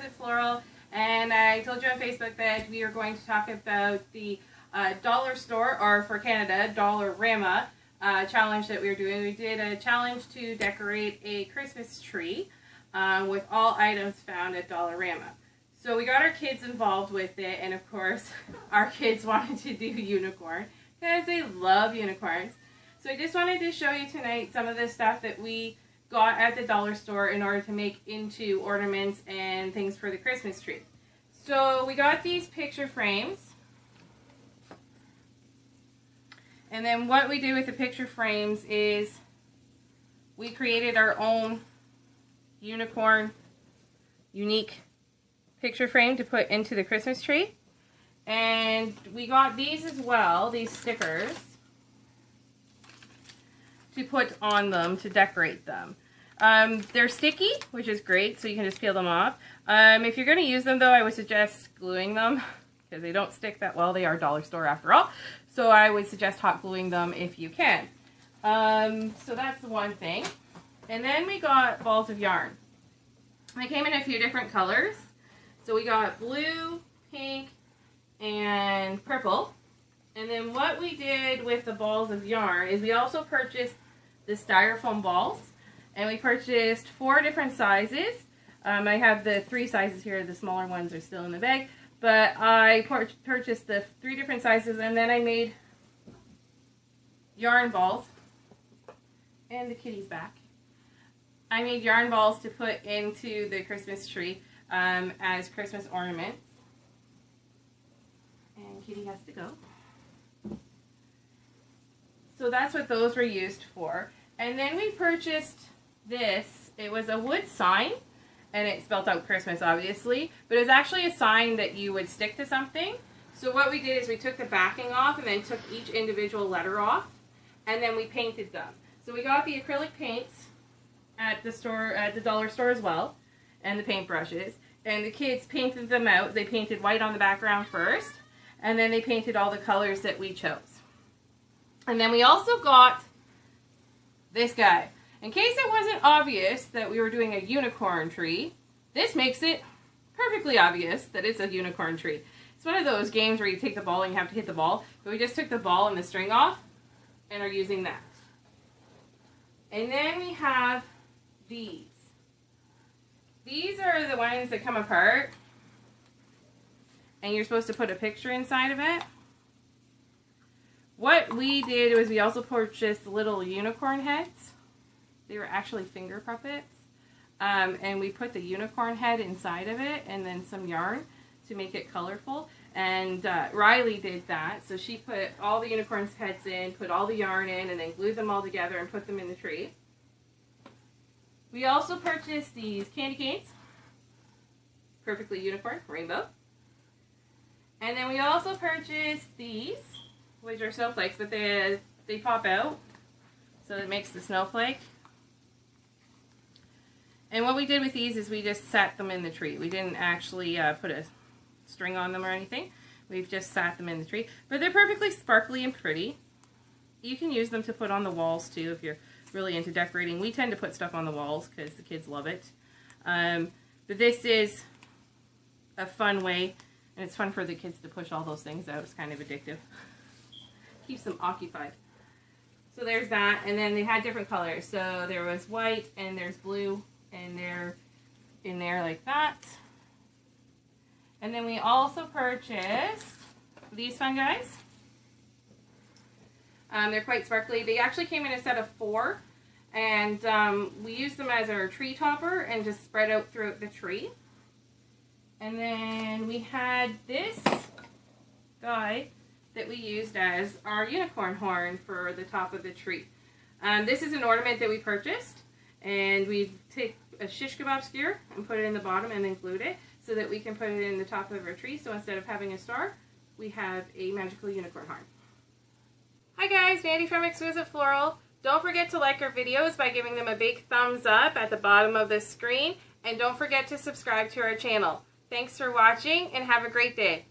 Exquisite Floral, and I told you on Facebook that we are going to talk about the dollar store, or for Canada, Dollarama challenge that we were doing. We did a challenge to decorate a Christmas tree with all items found at Dollarama. So we got our kids involved with it, and of course our kids wanted to do unicorn because they love unicorns. So I just wanted to show you tonight some of the stuff that we got at the dollar store in order to make into ornaments and things for the Christmas tree. So we got these picture frames, and then what we did with the picture frames is we created our own unicorn unique picture frame to put into the Christmas tree. And we got these as well, these stickers, to put on them to decorate them. They're sticky, which is great, so you can just peel them off. If you're going to use them, though, I would suggest gluing them because they don't stick that well. They are dollar store after all, so I would suggest hot gluing them if you can. So that's the one thing. And then we got balls of yarn. They came in a few different colors. So we got blue, pink, and purple. And then what we did with the balls of yarn is we also purchased the styrofoam balls. And we purchased 4 different sizes. I have the 3 sizes here. The smaller ones are still in the bag. But I purchased the 3 different sizes, and then I made yarn balls. And the kitty's back. I made yarn balls to put into the Christmas tree as Christmas ornaments. And kitty has to go. So that's what those were used for. And then we purchased this. It was a wood sign, and it spelled out Christmas, obviously, but it was actually a sign that you would stick to something. So what we did is we took the backing off and then took each individual letter off, and then we painted them. So we got the acrylic paints at the store, at the dollar store as well, and the paintbrushes, and the kids painted them out. They painted white on the background first, and then they painted all the colors that we chose. And then we also got this guy. In case it wasn't obvious that we were doing a unicorn tree, this makes it perfectly obvious that it's a unicorn tree. It's one of those games where you take the ball and you have to hit the ball, but we just took the ball and the string off and are using that. And then we have these. These are the ones that come apart, and you're supposed to put a picture inside of it. What we did was we also purchased little unicorn heads. They were actually finger puppets. And we put the unicorn head inside of it and then some yarn to make it colorful. And Riley did that. So she put all the unicorn's heads in, put all the yarn in, and then glued them all together and put them in the tree. We also purchased these candy canes. Perfectly unicorn, rainbow. And then we also purchased these, which are snowflakes, but they pop out, so it makes the snowflake. And what we did with these is we just sat them in the tree. We didn't actually put a string on them or anything. We've just sat them in the tree. But they're perfectly sparkly and pretty. You can use them to put on the walls too if you're really into decorating. We tend to put stuff on the walls because the kids love it. But this is a fun way, and it's fun for the kids to push all those things out. It's kind of addictive. Keeps them occupied. So there's that, and then they had different colors. So there was white, and there's blue, and they're in there like that. And then we also purchased these fun guys. They're quite sparkly. They actually came in a set of 4, and we used them as our tree topper and just spread out throughout the tree. And then we had this guy that we used as our unicorn horn for the top of the tree. This is an ornament that we purchased, and we take a shish kebab skewer and put it in the bottom and then glued it so that we can put it in the top of our tree. So instead of having a star, we have a magical unicorn horn. Hi guys, Mandy from Exquisite Floral. Don't forget to like our videos by giving them a big thumbs up at the bottom of the screen, and don't forget to subscribe to our channel. Thanks for watching, and have a great day.